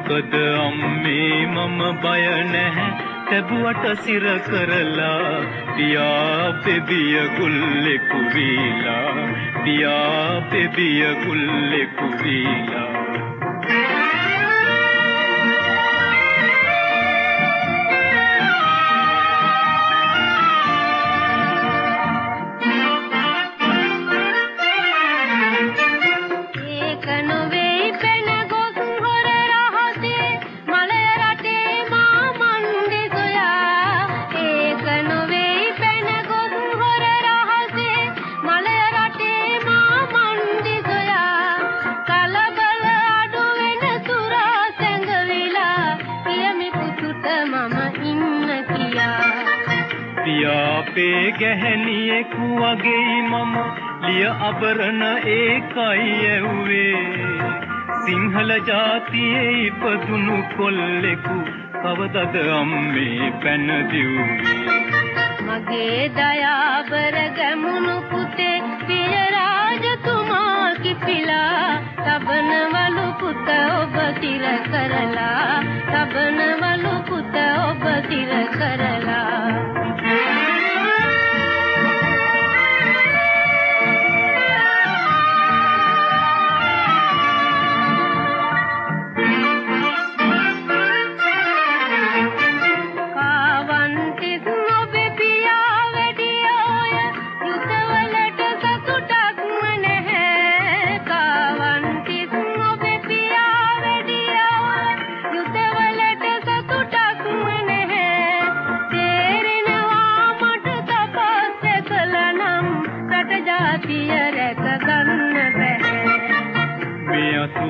මොකද අම්මේ මම බය නැහැ තැබුවට සිර කරලා පියා පෙදිය ගුල්ලෙකු වීලා පියා පෙදිය ගුල්ලෙකු වීලා පියාපේ ගැහැණියෙකු වගේ මම ලිය අබරණ ඒකයි ඇව්වේ සිංහල ජාතියේ ඉපදුණු කොල්ලෙකු කවදද අම්මේ පැන දිව්වේ මගේ දයාබර ගැමුණු පුතේ පිය රාජතුමා කිපිලා තබනවලු පුත ඔබ තිර කරලා තබනවලු පුත ඔබ තිර කරලා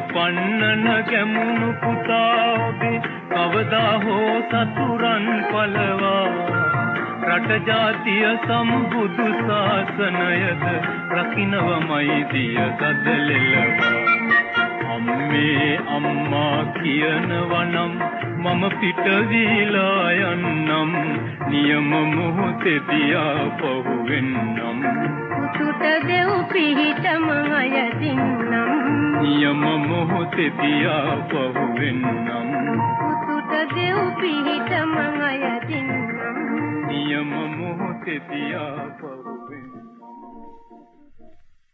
පන්නන ගැමුණු පුතා ඔබේ කවදා හෝ සතුරන් පලවා රට ජාතිය සම්බුදු ශාසනයද රකින්නවමයි දිය සදලෙලවා අම්මේ අම්මා කියනවනම් මම පිට වීලා යන්නම් නියම මොහොතේදී ආපහු වෙන්නම් පුතුට දෙව් පිහිටම අයදින්නම් නියම මොහොතේදී ආපහු වෙන්නම් පුතුට දෙව් පිහිටම අයදින්නම් නියම මොහොතේදී ආපහු වෙන්නම්